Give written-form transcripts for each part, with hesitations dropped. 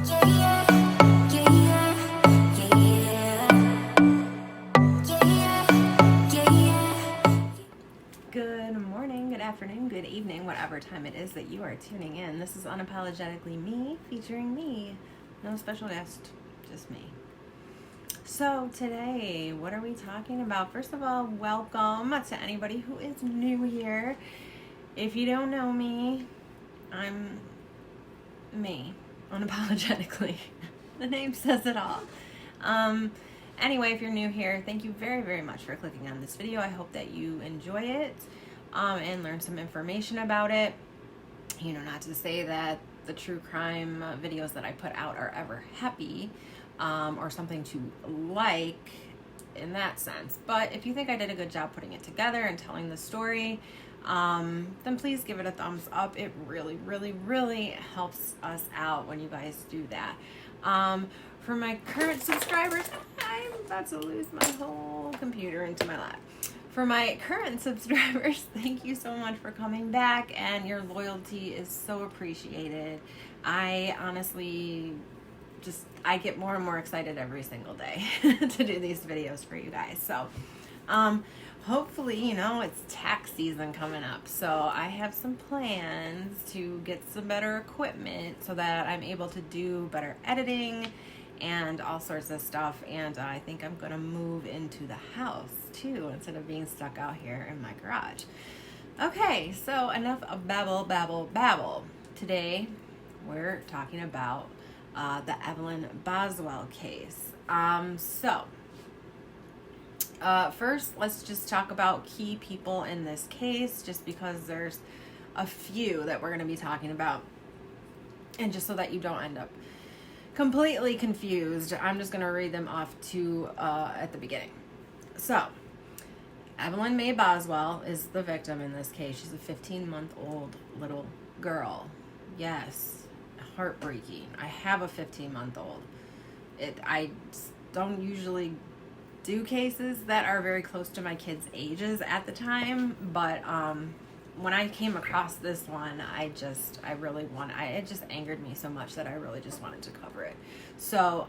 Good morning, good afternoon, good evening, whatever time it is that you are tuning in. This is Unapologetically Me, featuring me. No special guest, just me. So today, what are we talking about? First of all, welcome to anybody who is new here. If you don't know me, I'm me, unapologetically. The name says it all. Anyway, if you're new here, thank you very, very much for clicking on this video. I hope that you enjoy it and learn some information about it. You know, not to say that the true crime videos that I put out are ever happy or something to like in that sense. But if you think I did a good job putting it together and telling the story, then please give it a thumbs up. It really, really, really helps us out when you guys do that. For my current subscribers, I'm about to lose my whole computer into my lap. For my current subscribers, thank you so much for coming back, and your loyalty is so appreciated. I honestly I get more and more excited every single day to do these videos for you guys. So, hopefully, you know, it's tax season coming up. So I have some plans to get some better equipment so that I'm able to do better editing and all sorts of stuff. And I think I'm going to move into the house too, instead of being stuck out here in my garage. Okay, so enough of babble. Today, we're talking about the Evelyn Boswell case. First, let's just talk about key people in this case, just because there's a few that we're going to be talking about. And just so that you don't end up completely confused, I'm just going to read them off to at the beginning. So, Evelyn Mae Boswell is the victim in this case. She's a 15-month-old little girl. Yes, heartbreaking. I have a 15-month-old. I don't usually do cases that are very close to my kids' ages at the time, but when I came across this one, it just angered me so much that I really just wanted to cover it. So,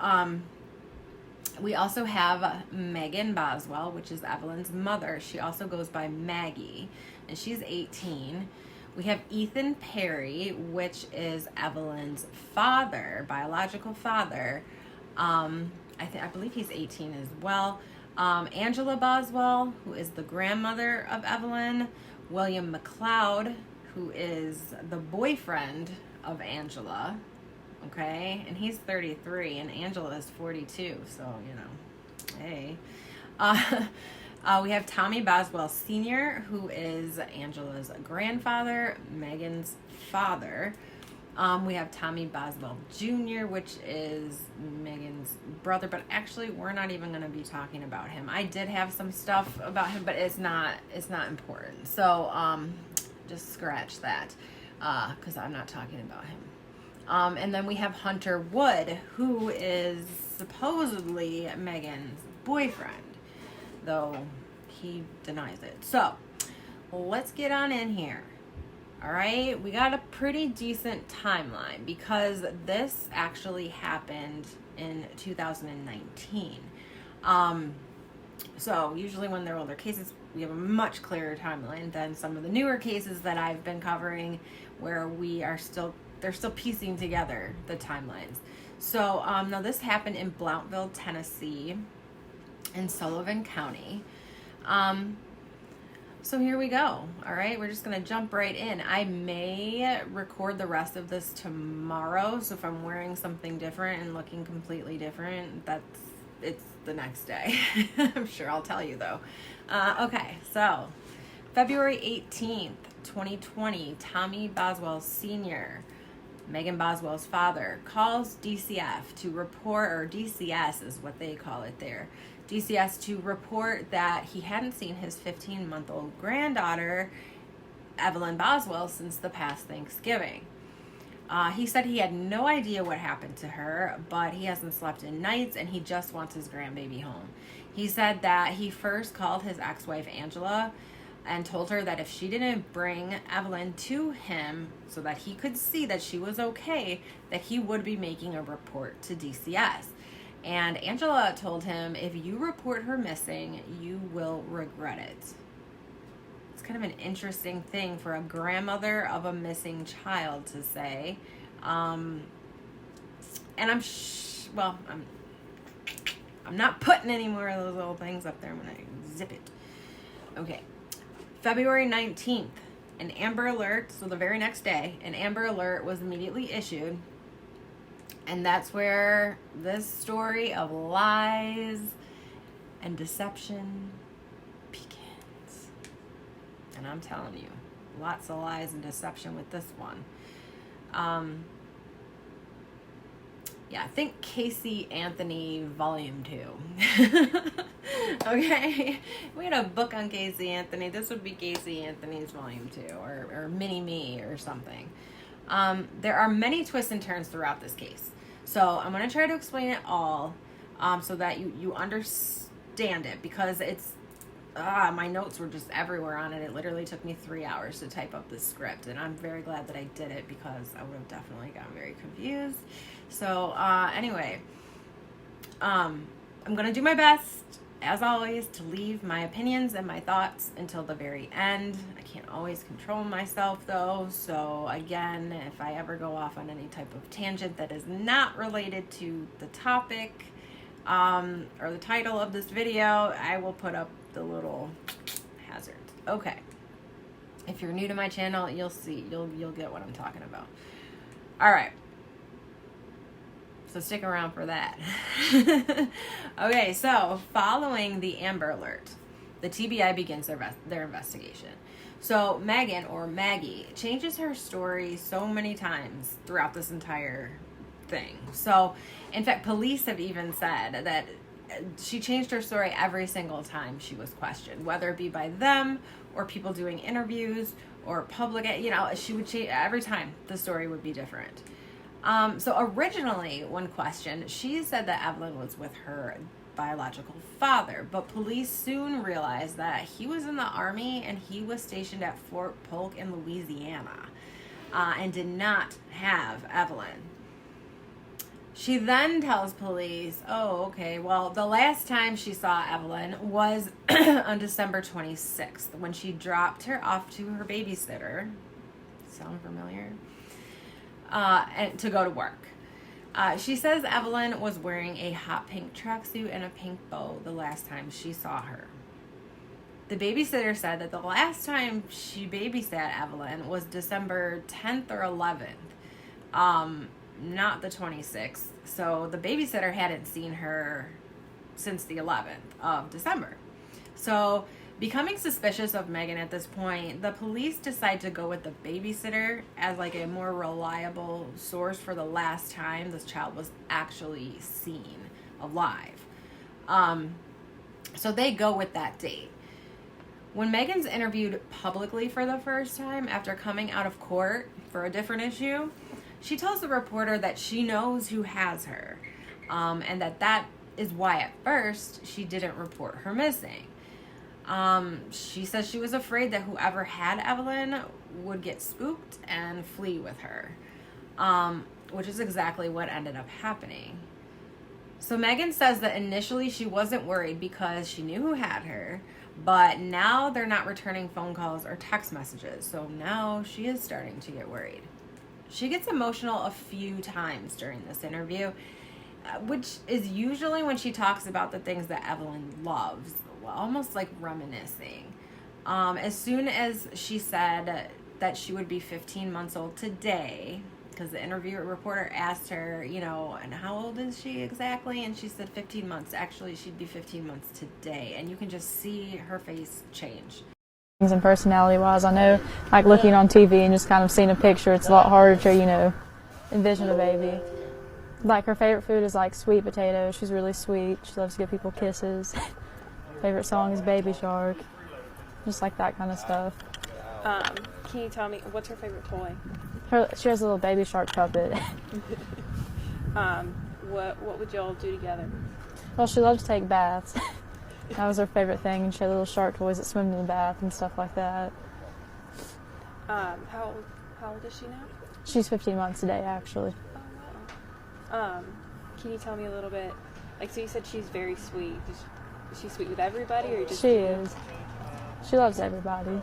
we also have Meghan Boswell, which is Evelyn's mother. She also goes by Maggie, and she's 18. We have Ethan Perry, which is Evelyn's father, biological father. I believe he's 18 as well. Angela Boswell, who is the grandmother of Evelyn. William McLeod, who is the boyfriend of Angela. Okay, and he's 33, and Angela is 42. So, you know, hey. We have Tommy Boswell Sr., who is Angela's grandfather, Meghan's father. We have Tommy Boswell Jr., which is Meghan's brother, but actually we're not even going to be talking about him. I did have some stuff about him, but it's not important. So just scratch that because I'm not talking about him. And then we have Hunter Wood, who is supposedly Meghan's boyfriend, though he denies it. So let's get on in here. All right, we got a pretty decent timeline because this actually happened in 2019. So usually when they're older cases, we have a much clearer timeline than some of the newer cases that I've been covering, where they're still piecing together the timelines. So now this happened in Blounteville, Tennessee, in Sullivan County. So here we go. All right, we're just going to jump right in. I may record the rest of this tomorrow, so if I'm wearing something different and looking completely different, it's the next day. I'm sure I'll tell you, though. Okay, so February 18th, 2020, Tommy Boswell Sr., Meghan Boswell's father, calls DCF to report, or DCS is what they call it there, DCS to report that he hadn't seen his 15-month-old granddaughter, Evelyn Boswell, since the past Thanksgiving. He said he had no idea what happened to her, but he hasn't slept in nights and he just wants his grandbaby home. He said that he first called his ex-wife Angela and told her that if she didn't bring Evelyn to him so that he could see that she was okay, that he would be making a report to DCS. And Angela told him, if you report her missing, you will regret it. It's kind of an interesting thing for a grandmother of a missing child to say. And I'm not putting any more of those little things up there. I'm going to zip it. Okay. February 19th, an Amber Alert, so the very next day, an Amber Alert was immediately issued. And that's where this story of lies and deception begins. And I'm telling you, lots of lies and deception with this one. I think Casey Anthony Volume 2. Okay? We had a book on Casey Anthony. This would be Casey Anthony's Volume 2 or Mini Me or something. There are many twists and turns throughout this case. So I'm going to try to explain it all so that you understand it, because it's my notes were just everywhere on it. It literally took me 3 hours to type up this script, and I'm very glad that I did it because I would have definitely gotten very confused. So anyway, I'm going to do my best, as always, to leave my opinions and my thoughts until the very end. I can't always control myself, though. So again, if I ever go off on any type of tangent that is not related to the topic or the title of this video, I will put up the little hazard. Okay. If you're new to my channel, you'll see. You'll get what I'm talking about. All right. So stick around for that. Okay, so following the Amber Alert, the TBI begins their investigation. So Meghan, or Maggie, changes her story so many times throughout this entire thing. So, in fact, police have even said that she changed her story every single time she was questioned, whether it be by them or people doing interviews or public, she would change every time. The story would be different. So originally, when questioned, she said that Evelyn was with her biological father, but police soon realized that he was in the Army and he was stationed at Fort Polk in Louisiana, and did not have Evelyn. She then tells police, the last time she saw Evelyn was on December 26th, when she dropped her off to her babysitter. Sound familiar? And to go to work. She says Evelyn was wearing a hot pink tracksuit and a pink bow the last time she saw her. The babysitter said that the last time she babysat Evelyn was December 10th or 11th, not the 26th. So the babysitter hadn't seen her since the 11th of December. So, becoming suspicious of Meghan at this point, the police decide to go with the babysitter as like a more reliable source for the last time this child was actually seen alive. So they go with that date. When Meghan's interviewed publicly for the first time after coming out of court for a different issue, she tells the reporter that she knows who has her, and that is why at first she didn't report her missing. She says she was afraid that whoever had Evelyn would get spooked and flee with her, which is exactly what ended up happening. So Meghan says that initially she wasn't worried because she knew who had her, but now they're not returning phone calls or text messages, so now she is starting to get worried. She gets emotional a few times during this interview, which is usually when she talks about the things that Evelyn loves, almost like reminiscing. As soon as she said that she would be 15 months old today, because the interviewer reporter asked her, and how old is she exactly? And she said 15 months. Actually, she'd be 15 months today. And you can just see her face change. And personality-wise, I know, like looking on TV and just kind of seeing a picture, it's a lot harder to, envision a baby. Like her favorite food is like sweet potatoes. She's really sweet. She loves to give people kisses. Favorite song is Baby Shark. Just like that kind of stuff. Can you tell me, what's her favorite toy? She has a little Baby Shark puppet. What would y'all do together? Well, she loves to take baths. That was her favorite thing, and she had little shark toys that swim in the bath and stuff like that. How old is she now? She's 15 months today, actually. Oh, wow. Can you tell me a little bit, like, so you said she's very sweet. Is she sweet with everybody, or just... She is. She loves everybody.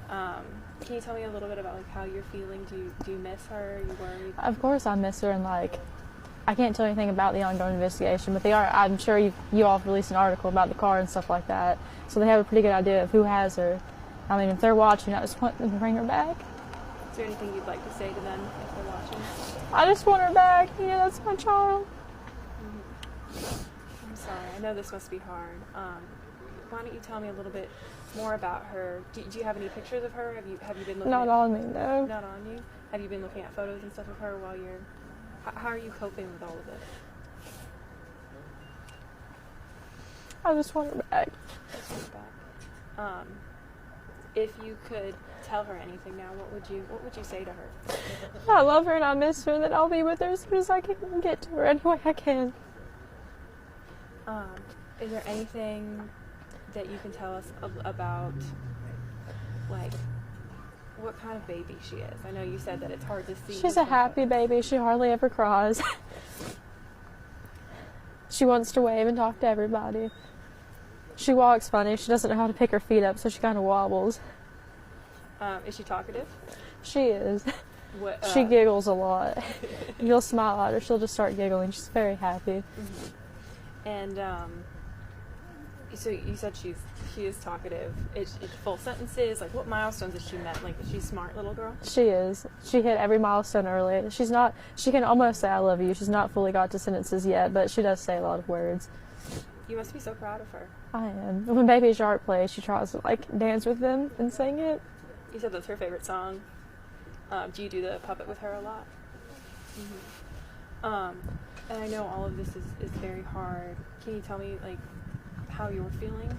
Mm-hmm. Can you tell me a little bit about, like, how you're feeling? Do you miss her? Are you worried? Of course I miss her, and, like, I can't tell you anything about the ongoing investigation, but I'm sure you all have released an article about the car and stuff like that, so they have a pretty good idea of who has her. I mean, if they're watching, I just want them to bring her back. Is there anything you'd like to say to them if they're watching? I just want her back. You know, that's my child. I'm sorry. I know this must be hard. Why don't you tell me a little bit more about her? Do you have any pictures of her? Have you been looking? Not on me, no. Not on you. Have you been looking at photos and stuff of her while you're? How are you coping with all of this? I just want her back. Just want her back. If you could tell her anything now, what would you say to her? I love her and I miss her, and that I'll be with her as soon as I can get to her any way I can. Is there anything that you can tell us about, like, what kind of baby she is? I know you said that it's hard to see. She's a happy baby. She hardly ever cries. She wants to wave and talk to everybody. She walks funny. She doesn't know how to pick her feet up, so she kind of wobbles. Is she talkative? She is. What, she giggles a lot. You'll smile at her, she'll just start giggling. She's very happy. Mm-hmm. And so you said she is talkative. It's full sentences. Like, what milestones has she met? Like, is she a smart little girl? She is. She hit every milestone early. She can almost say I love you. She's not fully got to sentences yet, but she does say a lot of words. You must be so proud of her. I am. When Baby Shark plays, she tries to, like, dance with them and sing it. You said that's her favorite song. Do you do the puppet with her a lot? Mm-hmm. And I know all of this is very hard. Can you tell me, like, how you're feeling?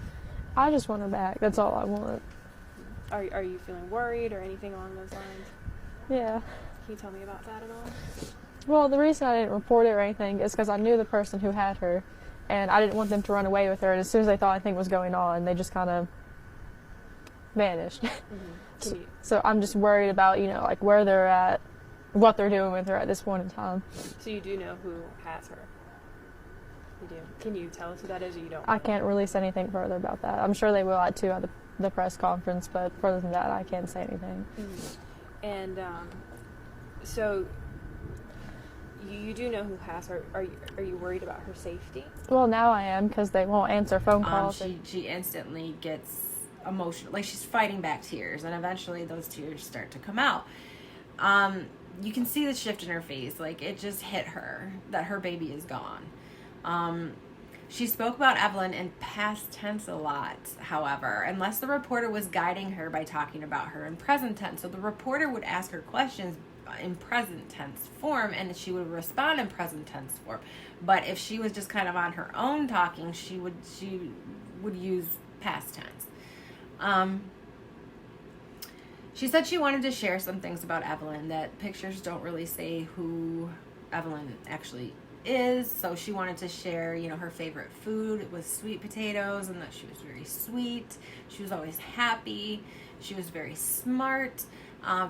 I just want her back. That's all I want. Are you feeling worried or anything along those lines? Yeah. Can you tell me about that at all? Well, the reason I didn't report it or anything is because I knew the person who had her, and I didn't want them to run away with her. And as soon as they thought anything was going on, they just kind of vanished. Mm-hmm. So I'm just worried about, like, where they're at, what they're doing with her at this point in time. So you do know who has her? You do. Can you tell us who that is, or you don't? I can't release anything further about that. I'm sure they will at the press conference, but further than that, I can't say anything. Mm-hmm. And so you do know who has her. Are you worried about her safety? Well, now I am, because they won't answer phone calls. She instantly gets emotional, like she's fighting back tears, and eventually those tears start to come out. You can see the shift in her face, like it just hit her that her baby is gone. She spoke about Evelyn in past tense a lot, however, unless the reporter was guiding her by talking about her in present tense. So the reporter would ask her questions in present tense form, and she would respond in present tense form. But if she was just kind of on her own talking, she would use past tense. She said she wanted to share some things about Evelyn, that pictures don't really say who Evelyn actually is. So she wanted to share, her favorite food was sweet potatoes, and that she was very sweet. She was always happy. She was very smart.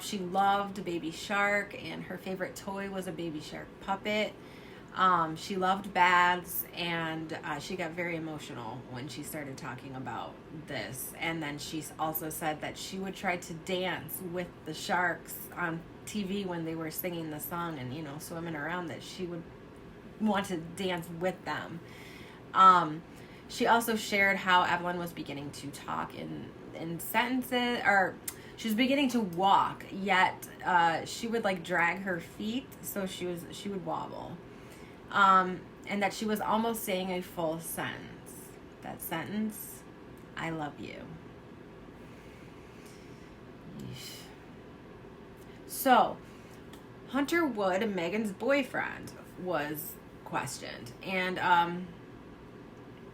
She loved Baby Shark, and her favorite toy was a Baby Shark puppet. She loved baths, and she got very emotional when she started talking about this. And then she also said that she would try to dance with the sharks on TV when they were singing the song and, swimming around, that she would want to dance with them. She also shared how Evelyn was beginning to talk in sentences, or she was beginning to walk, yet she would, like, drag her feet, so she would wobble. And that she was almost saying a full sentence. That sentence, I love you. Yeesh. So, Hunter Wood, Meghan's boyfriend, was questioned. And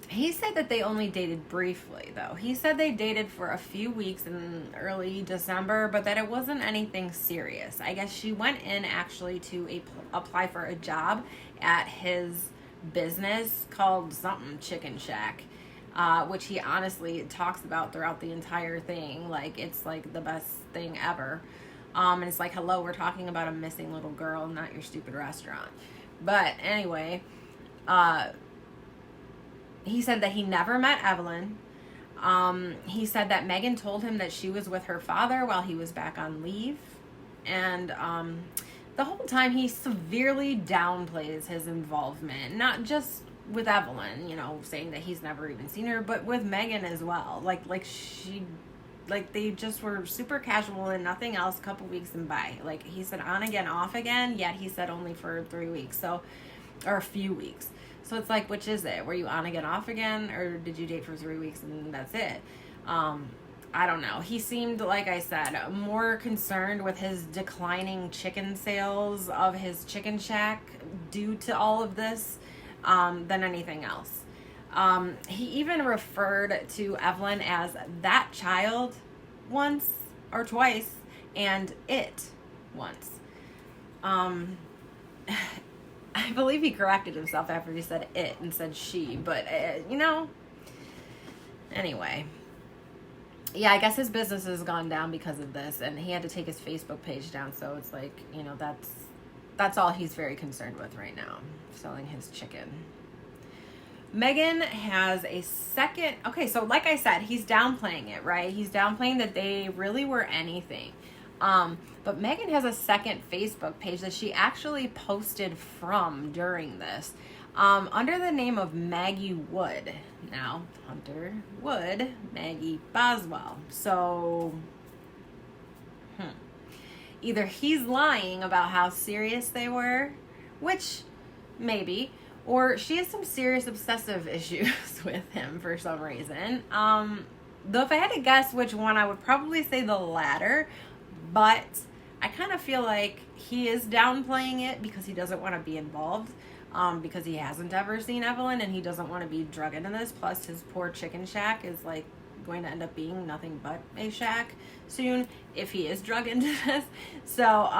he said that they only dated briefly, though. He said they dated for a few weeks in early December, but that it wasn't anything serious. I guess she went in actually to apply for a job at his business called something Chicken Shack, which he honestly talks about throughout the entire thing. Like, it's like the best thing ever. And it's like, hello, we're talking about a missing little girl, not your stupid restaurant. But anyway, he said that he never met Evelyn. He said that Meghan told him that she was with her father while he was back on leave. And the whole time he severely downplays his involvement, not just with Evelyn, you know, saying that he's never even seen her, but with Meghan as well. Like they just were super casual and nothing else, a couple weeks and bye. Like, he said on again, off again, yet he said only for 3 weeks, so, or a few weeks. So it's like, which is it? Were you on again, off again, or did you date for 3 weeks and that's it? I don't know. He seemed, like I said, more concerned with his declining chicken sales of his chicken shack due to all of this than anything else. He even referred to Evelyn as that child once or twice and it once. I believe he corrected himself after he said it and said she, but you know, anyway. Yeah, I guess his business has gone down because of this, and he had to take his Facebook page down, so it's like, you know, that's all he's very concerned with right now, selling his chicken. Meghan has a second, okay, so like I said, he's downplaying it, right? He's downplaying that they really were anything. But Meghan has a second Facebook page that she actually posted from during this, under the name of Maggie Wood. Now, Hunter Wood, Maggie Boswell. So, either he's lying about how serious they were, which maybe, or she has some serious obsessive issues with him for some reason. Though if I had to guess which one, I would probably say the latter, but I kind of feel like he is downplaying it because he doesn't want to be involved, because he hasn't ever seen Evelyn and he doesn't want to be drug into this. Plus, his poor chicken shack is like going to end up being nothing but a shack soon if he is drug into this. So,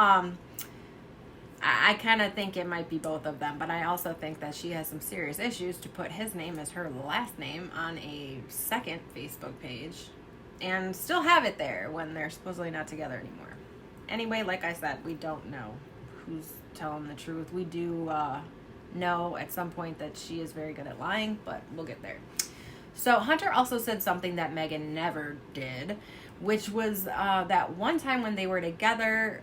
I kind of think it might be both of them, but I also think that she has some serious issues to put his name as her last name on a second Facebook page and still have it there when they're supposedly not together anymore. Anyway, like I said, we don't know who's telling the truth. We do know at some point that she is very good at lying, but we'll get there. So Hunter also said something that Meghan never did, which was that one time when they were together,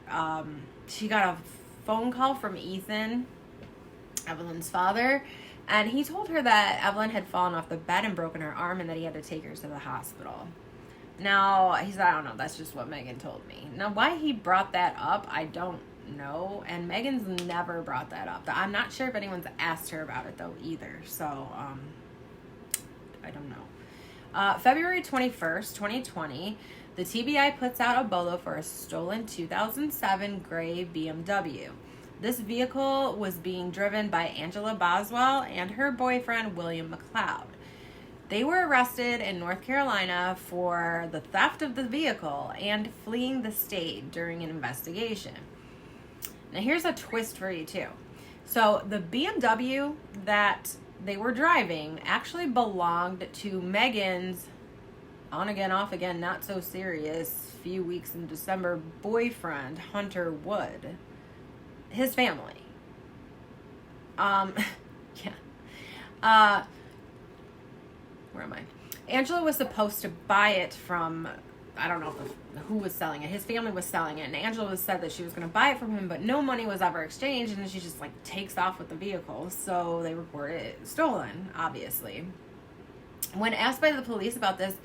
she got a phone call from Ethan, Evelyn's father, and he told her that Evelyn had fallen off the bed and broken her arm and that he had to take her to the hospital. Now, he said, I don't know, that's just what Meghan told me. Now, why he brought that up, I don't know, and Meghan's never brought that up. I'm not sure if anyone's asked her about it, though, either, so, I don't know. February 21st, 2020, the TBI puts out a bolo for a stolen 2007 gray BMW. This vehicle was being driven by Angela Boswell and her boyfriend, William McLeod. They were arrested in North Carolina for the theft of the vehicle and fleeing the state during an investigation. Now, here's a twist for you, too. So, the BMW that they were driving actually belonged to Meghan's on again, off again, not so serious, few weeks in December boyfriend, Hunter Wood. His family. Yeah. Where am I? Angela was supposed to buy it from, I don't know who was selling it. His family was selling it, and Angela said that she was going to buy it from him, but no money was ever exchanged, and then she just like takes off with the vehicle. So they report it stolen, obviously. When asked by the police about this,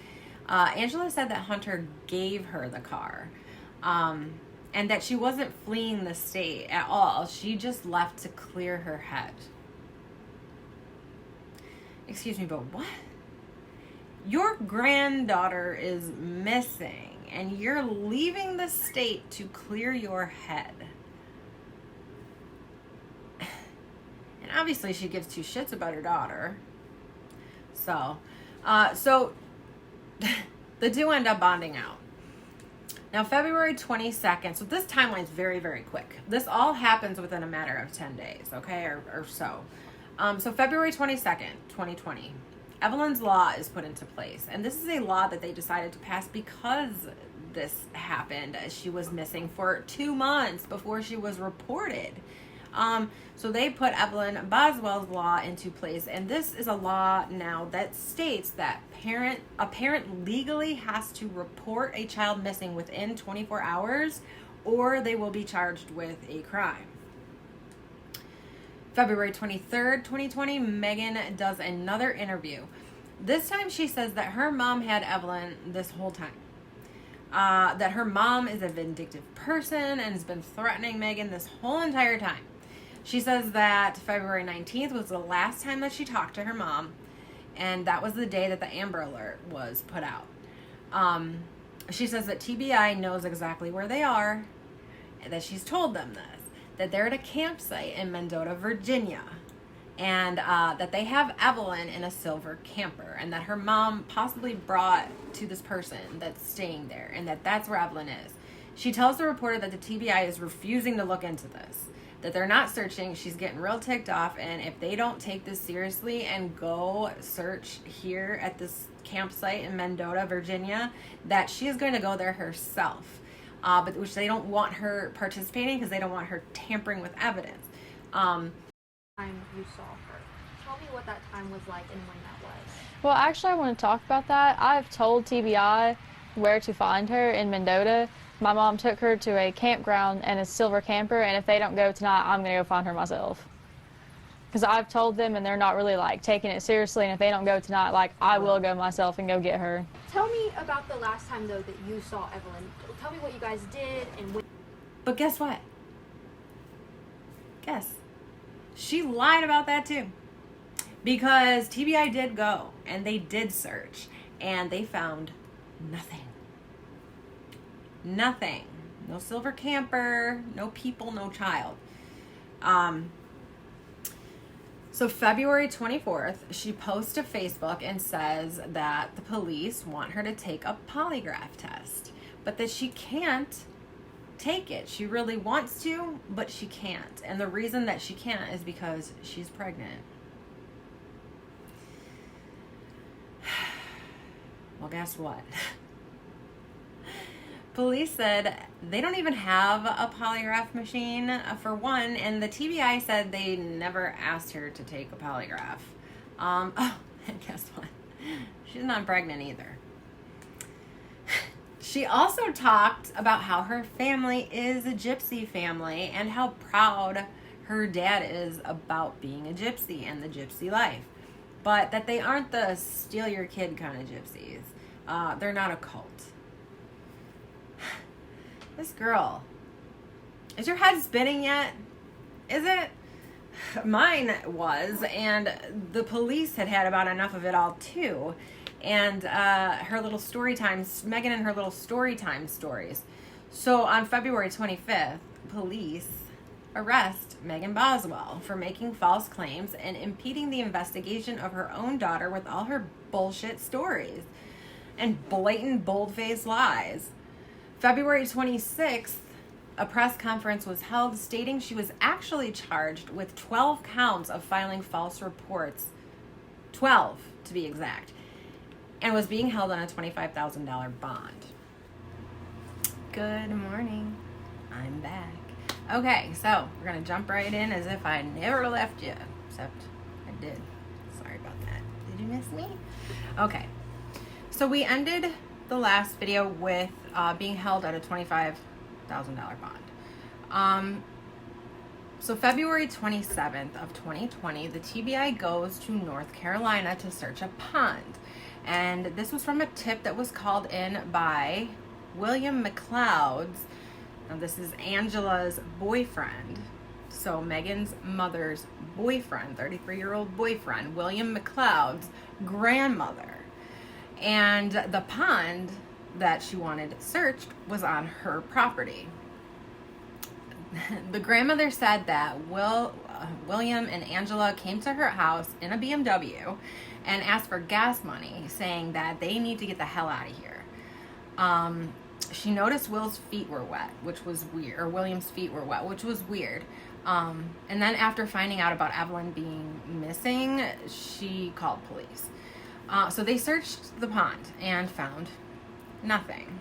Angela said that Hunter gave her the car, and that she wasn't fleeing the state at all. She just left to clear her head. Excuse me, but what? Your granddaughter is missing, and you're leaving the state to clear your head. And obviously she gives two shits about her daughter. So the two end up bonding out. Now, February 22nd, so this timeline is very, very quick. This all happens within a matter of 10 days, okay, or so. So February 22nd, 2020, Evelyn's law is put into place. And this is a law that they decided to pass because this happened. She was missing for 2 months before she was reported. So they put Evelyn Boswell's law into place. And this is a law now that states that a parent legally has to report a child missing within 24 hours or they will be charged with a crime. February 23rd, 2020, Meghan does another interview. This time she says that her mom had Evelyn this whole time. That her mom is a vindictive person and has been threatening Meghan this whole entire time. She says that February 19th was the last time that she talked to her mom, and that was the day that the Amber Alert was put out. She says that TBI knows exactly where they are, and that she's told them this, that they're at a campsite in Mendota, Virginia, and that they have Evelyn in a silver camper, and that her mom possibly brought to this person that's staying there, and that that's where Evelyn is. She tells the reporter that the TBI is refusing to look into this, that they're not searching. She's getting real ticked off, and if they don't take this seriously and go search here at this campsite in Mendota, Virginia, that she is going to go there herself, but which they don't want her participating because they don't want her tampering with evidence. Time you saw her. Tell me what that time was like and when that was. Well, actually, I want to talk about that. I've told TBI where to find her in Mendota. My mom took her to a campground and a silver camper, and if they don't go tonight, I'm going to go find her myself. Because I've told them, and they're not really, like, taking it seriously, and if they don't go tonight, like, I will go myself and go get her. Tell me about the last time, though, that you saw Evelyn. Tell me what you guys did and when. But guess what? Guess. She lied about that too. Because TBI did go, and they did search, and they found nothing. Nothing. No silver camper, no people, no child. So February 24th, she posts to Facebook and says that the police want her to take a polygraph test, but that she can't take it. She really wants to, but she can't. And the reason that she can't is because she's pregnant. Well, guess what? Police said they don't even have a polygraph machine, for one, and the TBI said they never asked her to take a polygraph. And guess what? She's not pregnant either. She also talked about how her family is a gypsy family and how proud her dad is about being a gypsy and the gypsy life. But that they aren't the steal your kid kind of gypsies. They're not a cult. This girl, is your head spinning yet? Is it? Mine was, and the police had about enough of it all too. And her little story times, Meghan and her little story time stories. So on February 25th, police arrest Meghan Boswell for making false claims and impeding the investigation of her own daughter with all her bullshit stories and blatant bold-faced lies. February 26th, a press conference was held stating she was actually charged with 12 counts of filing false reports, 12 to be exact, and was being held on a $25,000 bond. Good morning. I'm back. Okay, so we're going to jump right in as if I never left you, except I did. Sorry about that. Did you miss me? Okay, so we ended the last video with being held at a $25,000 bond. So February 27th of 2020, the TBI goes to North Carolina to search a pond. And this was from a tip that was called in by William McLeod's. Now this is Angela's boyfriend. So Meghan's mother's boyfriend, 33-year-old boyfriend, William McLeod's grandmother. And the pond that she wanted searched was on her property. The grandmother said that William and Angela came to her house in a BMW and asked for gas money, saying that they need to get the hell out of here. She noticed Will's feet were wet, which was weird, or William's feet were wet, which was weird. And then after finding out about Evelyn being missing, she called police. So they searched the pond and found nothing.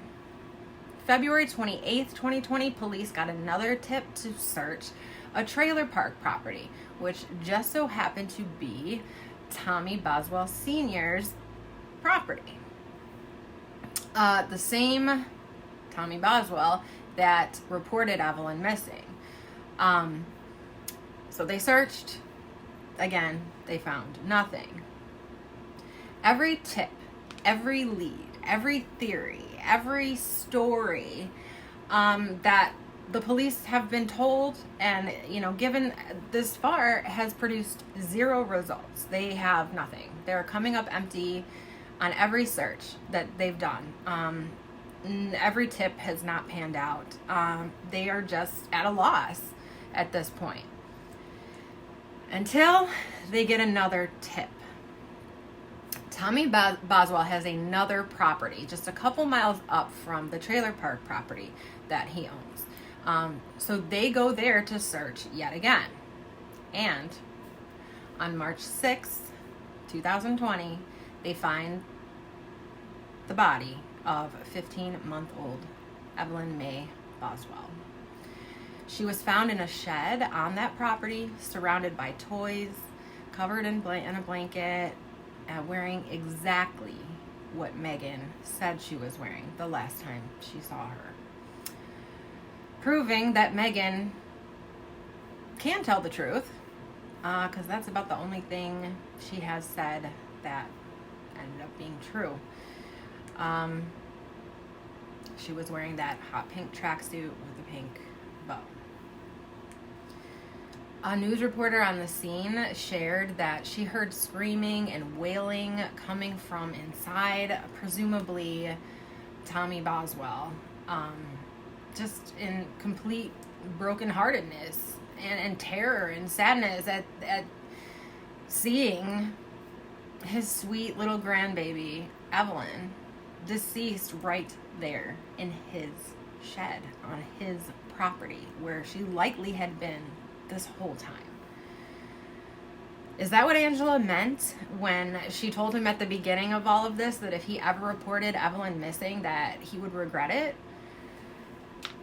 February 28th, 2020, police got another tip to search a trailer park property, which just so happened to be Tommy Boswell Sr.'s property. The same Tommy Boswell that reported Evelyn missing. So they searched. Again, they found nothing. Every tip, every lead, every theory, every story that the police have been told and, given this far has produced zero results. They have nothing. They're coming up empty on every search that they've done. Every tip has not panned out. They are just at a loss at this point. Until they get another tip. Tommy Boswell has another property just a couple miles up from the trailer park property that he owns. So they go there to search yet again. And on March 6th, 2020, they find the body of 15-month-old Evelyn Mae Boswell. She was found in a shed on that property, surrounded by toys, covered in a blanket, wearing exactly what Meghan said she was wearing the last time she saw her. Proving that Meghan can tell the truth, because that's about the only thing she has said that ended up being true. She was wearing that hot pink tracksuit with a pink bow. A news reporter on the scene shared that she heard screaming and wailing coming from inside, presumably Tommy Boswell, just in complete brokenheartedness and terror and sadness at seeing his sweet little grandbaby, Evelyn, deceased right there in his shed on his property where she likely had been this whole time. Is that what Angela meant when she told him at the beginning of all of this that if he ever reported Evelyn missing that he would regret it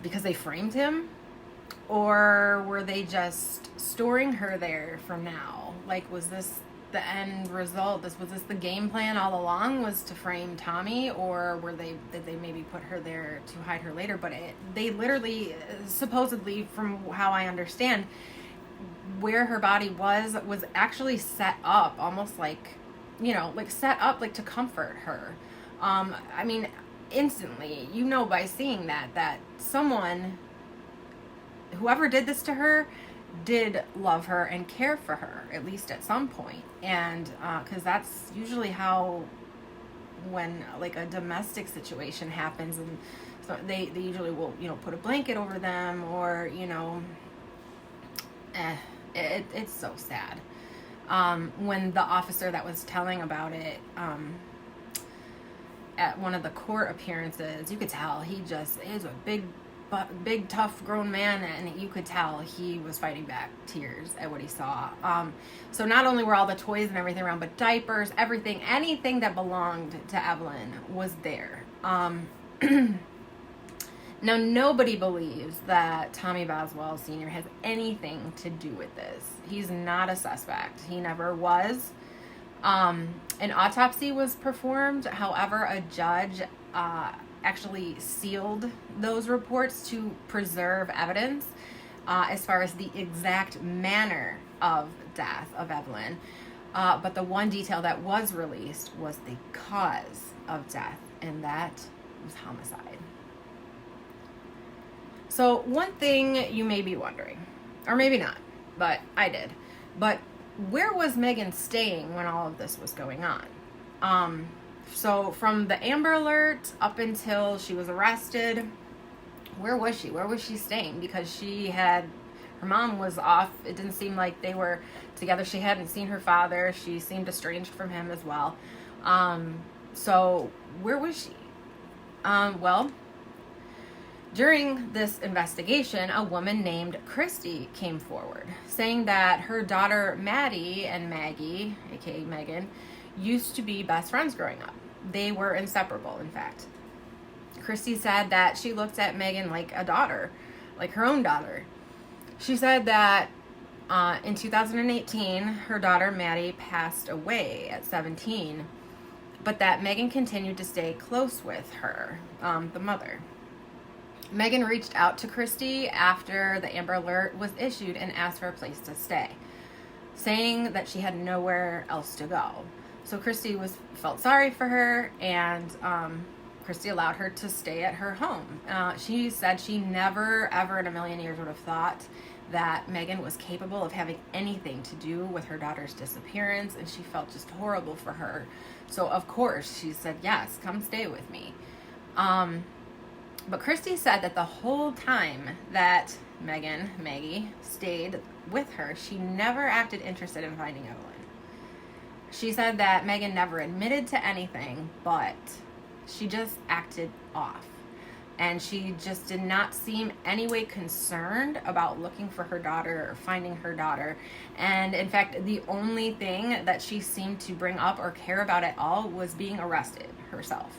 because they framed him? Or were they just storing her there for now? Like, was this the end result? Was this the game plan all along, was to frame Tommy? Or did they maybe put her there to hide her later? But they literally, supposedly, from how I understand, where her body was actually set up almost like set up like to comfort her. I mean, instantly, by seeing that someone, whoever did this to her, did love her and care for her, at least at some point. And because that's usually how, when like a domestic situation happens, and so they usually will put a blanket over them, or it's so sad. When the officer that was telling about it at one of the court appearances, you could tell he is a big tough grown man, and you could tell he was fighting back tears at what he saw. So not only were all the toys and everything around, but diapers, anything that belonged to Evelyn was there. Now, nobody believes that Tommy Boswell Sr. has anything to do with this. He's not a suspect. He never was. An autopsy was performed. However, a judge actually sealed those reports to preserve evidence as far as the exact manner of death of Evelyn. But the one detail that was released was the cause of death, and that was homicide. So one thing you may be wondering, or maybe not, but I did, but where was Meghan staying when all of this was going on? So from the Amber Alert up until she was arrested, where was she? Where was she staying? Because her mom was off. It didn't seem like they were together. She hadn't seen her father. She seemed estranged from him as well. So where was she? Well, During this investigation, a woman named Christy came forward, saying that her daughter Maddie and Maggie, aka Meghan, used to be best friends growing up. They were inseparable, in fact. Christy said that she looked at Meghan like a daughter, like her own daughter. She said that in 2018, her daughter Maddie passed away at 17, but that Meghan continued to stay close with her, the mother. Meghan reached out to Christy after the Amber Alert was issued and asked for a place to stay, saying that she had nowhere else to go. So Christy felt sorry for her, and Christy allowed her to stay at her home. She said she never, ever in a million years would have thought that Meghan was capable of having anything to do with her daughter's disappearance, and she felt just horrible for her. So of course she said, yes, come stay with me. But Christy said that the whole time that Maggie, stayed with her, she never acted interested in finding Evelyn. She said that Meghan never admitted to anything, but she just acted off. And she just did not seem any way concerned about looking for her daughter or finding her daughter. And in fact, the only thing that she seemed to bring up or care about at all was being arrested herself.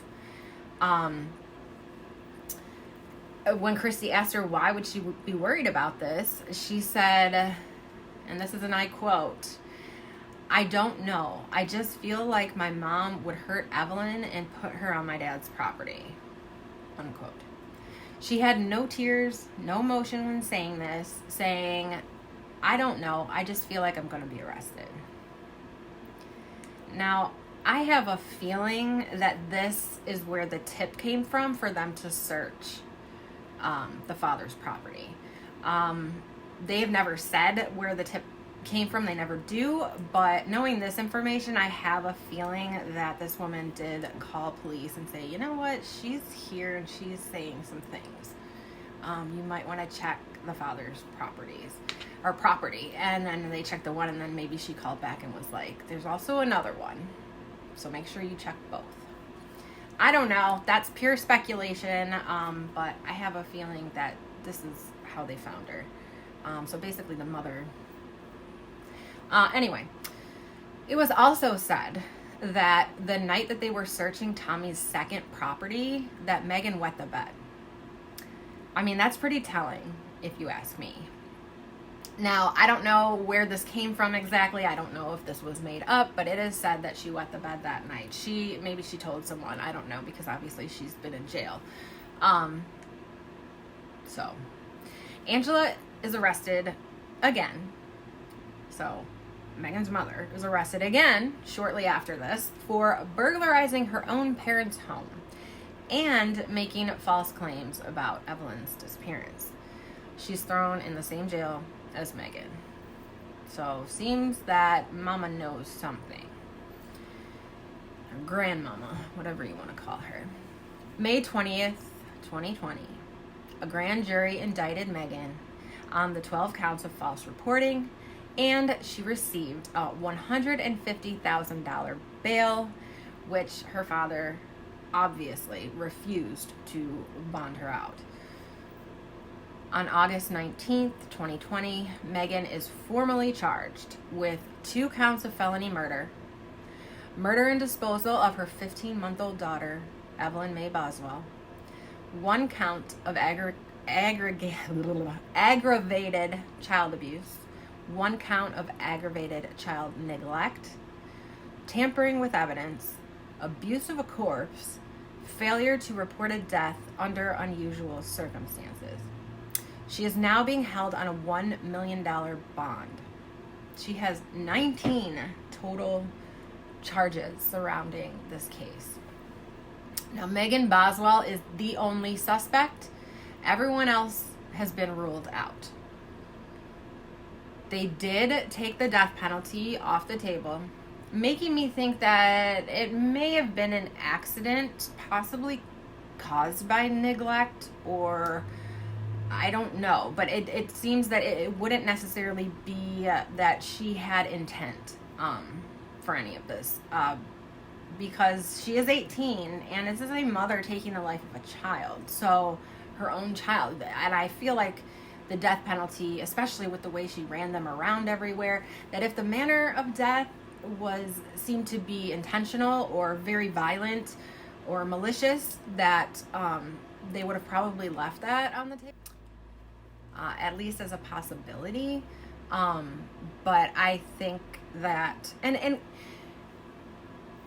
When Christy asked her why would she be worried about this, she said, and this is an I quote, "I don't know. I just feel like my mom would hurt Evelyn and put her on my dad's property." Unquote. She had no tears, no emotion when saying this, saying, "I don't know. I just feel like I'm going to be arrested." Now, I have a feeling that this is where the tip came from for them to search the father's property. They've never said where the tip came from. They never do. But knowing this information, I have a feeling that this woman did call police and say, you know what, she's here and she's saying some things. You might want to check the father's property. And then they checked the one, and then maybe she called back and was like, there's also another one. So make sure you check both. I don't know. That's pure speculation, but I have a feeling that this is how they found her. So basically the mother. Anyway, it was also said that the night that they were searching Tommy's second property, that Meghan wet the bed. I mean, that's pretty telling, if you ask me. Now, I don't know where this came from exactly. I don't know if this was made up, but it is said that she wet the bed that night. Maybe she told someone. I don't know, because obviously she's been in jail. So, Angela is arrested again. So, Meghan's mother is arrested again shortly after this for burglarizing her own parents' home and making false claims about Evelyn's disappearance. She's thrown in the same jail as Meghan. So, seems that Mama knows something. Or grandmama, whatever you want to call her. May 20th, 2020, a grand jury indicted Meghan on the 12 counts of false reporting, and she received a $150,000 bail, which her father obviously refused to bond her out. On August 19th, 2020, Meghan is formally charged with 2 counts of felony murder and disposal of her 15-month-old daughter, Evelyn May Boswell, 1 count of aggravated child abuse, 1 count of aggravated child neglect, tampering with evidence, abuse of a corpse, failure to report a death under unusual circumstances. She is now being held on a $1 million bond. She has 19 total charges surrounding this case. Now, Meghan Boswell is the only suspect. Everyone else has been ruled out. They did take the death penalty off the table, making me think that it may have been an accident, possibly caused by neglect, or I don't know. But it seems that it wouldn't necessarily be that she had intent for any of this, because she is 18, and this is a mother taking the life of a child. So her own child. And I feel like the death penalty, especially with the way she ran them around everywhere, that if the manner of death seemed to be intentional or very violent or malicious, that they would have probably left that on the table, at least as a possibility. But I think that, and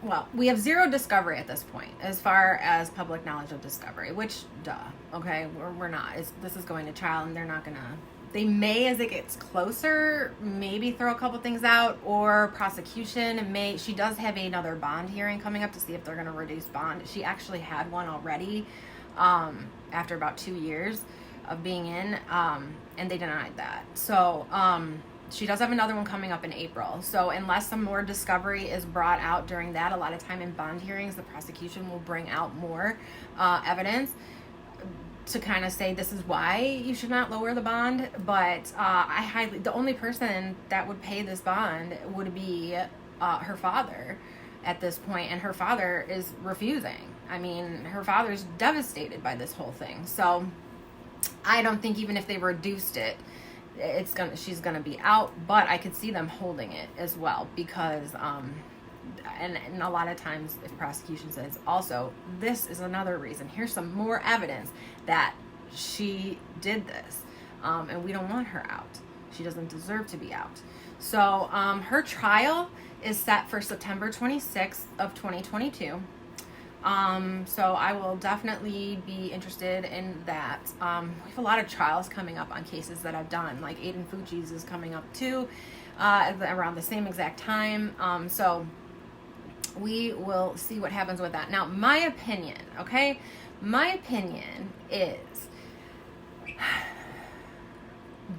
well, we have zero discovery at this point as far as public knowledge of discovery, which, duh, okay, we're not. This is going to trial, and they're not gonna, they may, as it gets closer, maybe throw a couple things out, or prosecution may, she does have another bond hearing coming up to see if they're gonna reduce bond. She actually had one already, after about 2 years of being in, and they denied that. So, she does have another one coming up in April. So unless some more discovery is brought out during that, a lot of time in bond hearings, the prosecution will bring out more evidence to kind of say this is why you should not lower the bond. But the only person that would pay this bond would be her father at this point, and her father is refusing. I mean, her father's devastated by this whole thing. So I don't think even if they reduced it, she's gonna be out, but I could see them holding it as well, because and a lot of times if prosecution says also, this is another reason, here's some more evidence that she did this, and we don't want her out. She doesn't deserve to be out. So her trial is set for September 26th of 2022. So I will definitely be interested in that. We have a lot of trials coming up on cases that I've done, like Aiden Fuji's is coming up too, around the same exact time. So we will see what happens with that. Now, my opinion is,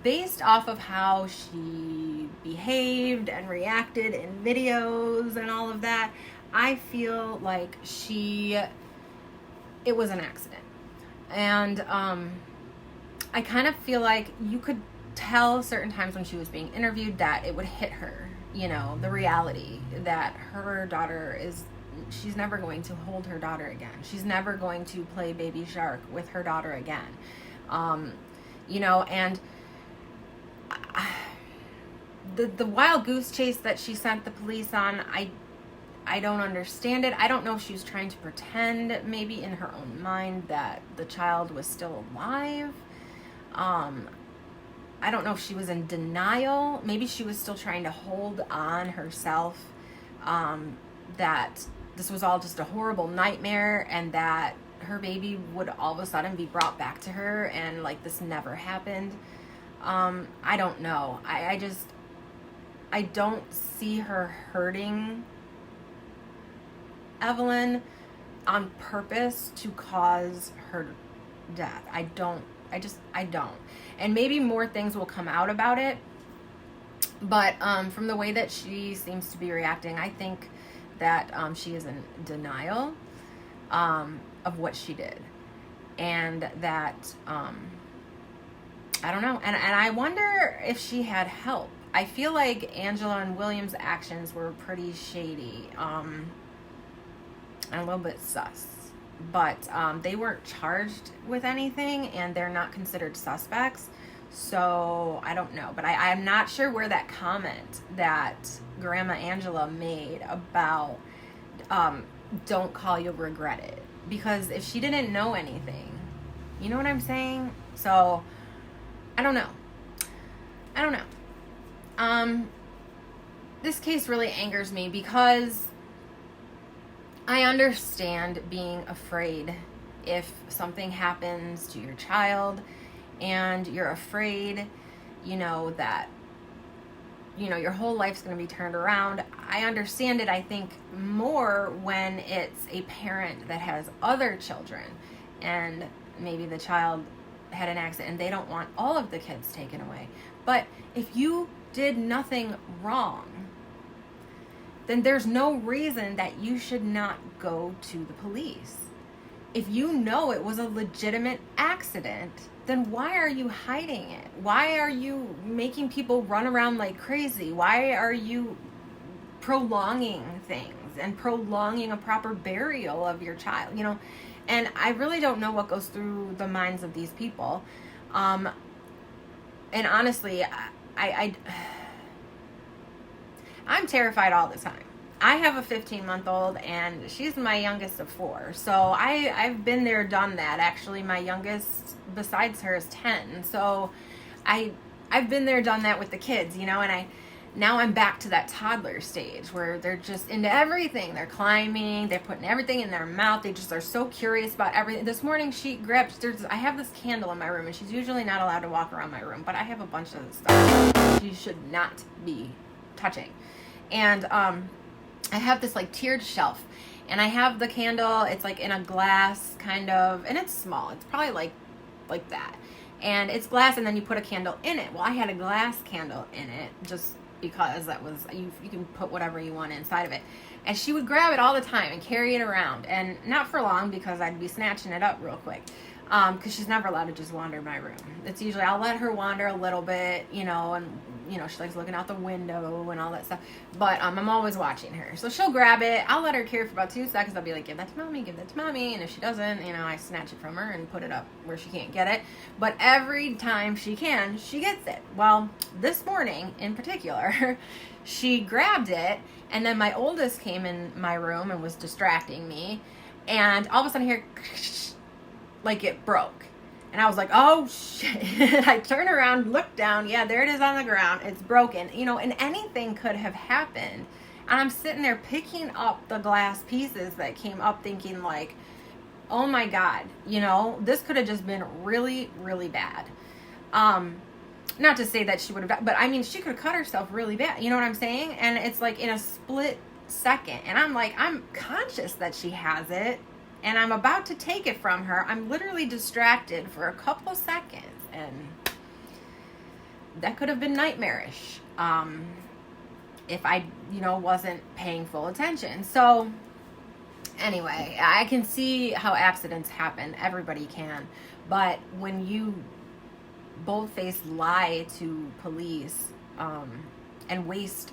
based off of how she behaved and reacted in videos and all of that, I feel like it was an accident. And I kind of feel like you could tell certain times when she was being interviewed that it would hit her, the reality that her daughter she's never going to hold her daughter again. She's never going to play baby shark with her daughter again. And the wild goose chase that she sent the police on, I don't understand it. I don't know if she was trying to pretend, maybe in her own mind, that the child was still alive. I don't know if she was in denial. Maybe she was still trying to hold on herself, that this was all just a horrible nightmare, and that her baby would all of a sudden be brought back to her, and like this never happened. I don't know. I don't see her hurting Evelyn on purpose to cause her death. I don't. And maybe more things will come out about it, but from the way that she seems to be reacting, I think that she is in denial of what she did, and that I don't know, and I wonder if she had help. I feel like Angela and William's actions were pretty shady, and a little bit sus, but they weren't charged with anything, and they're not considered suspects, so I don't know. But I'm not sure where that comment that Grandma Angela made about don't call, you'll regret it, because if she didn't know anything, you know what I'm saying? So I don't know. This case really angers me because I understand being afraid if something happens to your child and you're afraid, that, your whole life's going to be turned around. I understand it, I think, more when it's a parent that has other children and maybe the child had an accident and they don't want all of the kids taken away. But if you did nothing wrong, then there's no reason that you should not go to the police. If you know it was a legitimate accident, then why are you hiding it? Why are you making people run around like crazy? Why are you prolonging things and prolonging a proper burial of your child? And I really don't know what goes through the minds of these people. And honestly, I'm terrified all the time. I have a 15-month-old, and she's my youngest of 4. So I've been there, done that. Actually, my youngest, besides her, is 10. So I've been there, done that with the kids, you know, and now I'm back to that toddler stage where they're just into everything. They're climbing, they're putting everything in their mouth. They just are so curious about everything. This morning she grabbed, I have this candle in my room, and she's usually not allowed to walk around my room, but I have a bunch of stuff she should not be touching. And I have this like tiered shelf, and I have the candle. It's like in a glass kind of, and it's small. It's probably like that. And it's glass, and then you put a candle in it. Well, I had a glass candle in it just because that was, you can put whatever you want inside of it. And she would grab it all the time and carry it around. And not for long, because I'd be snatching it up real quick. Because she's never allowed to just wander my room. It's usually, I'll let her wander a little bit, you know, and, you know, she likes looking out the window and all that stuff. But I'm always watching her. So she'll grab it. I'll let her carry it for about 2 seconds. I'll be like, give that to mommy, give that to mommy. And if she doesn't, you know, I snatch it from her and put it up where she can't get it. But every time she can, she gets it. Well, this morning in particular, she grabbed it. And then my oldest came in my room and was distracting me. And all of a sudden here, like it broke. And I was like, oh shit. I turn around, look down. Yeah, there it is on the ground. It's broken. You know, and anything could have happened. And I'm sitting there picking up the glass pieces that came up, thinking like, oh my God, you know, this could have just been really, really bad. Not to say that she would have, but I mean, she could have cut herself really bad. You know what I'm saying? And it's like in a split second. And I'm like, I'm conscious that she has it. And I'm about to take it from her. I'm literally distracted for a couple seconds. And that could have been nightmarish if I, you know, wasn't paying full attention. So anyway, I can see how accidents happen. Everybody can. But when you boldface lie to police and waste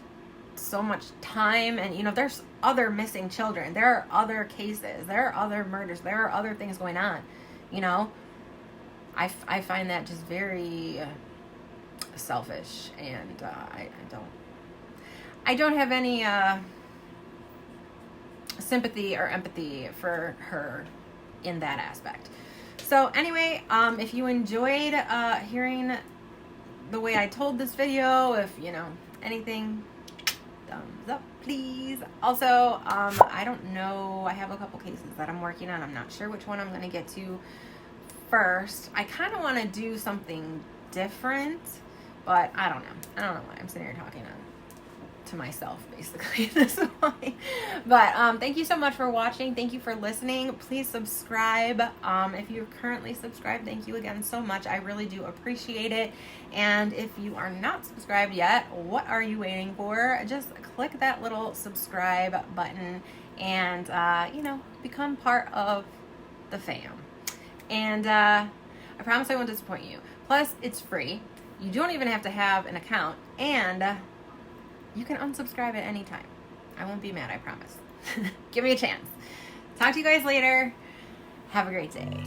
so much time, and you know, there's other missing children, there are other cases, there are other murders, there are other things going on, you know, I find that just very selfish, and I don't have any sympathy or empathy for her in that aspect. So anyway, if you enjoyed hearing the way I told this video, if you know anything, thumbs up please. Also, I don't know, I have a couple cases that I'm working on. I'm not sure which one I'm going to get to first. I kind of want to do something different, but I don't know why I'm sitting here talking to myself basically this way. But thank you so much for watching. Thank you for listening. Please subscribe. If you're currently subscribed, thank you again so much. I really do appreciate it. And if you are not subscribed yet, what are you waiting for? Just click that little subscribe button and you know, become part of the fam. And I promise I won't disappoint you. Plus, it's free. You don't even have to have an account, and you can unsubscribe at any time. I won't be mad, I promise. Give me a chance. Talk to you guys later. Have a great day.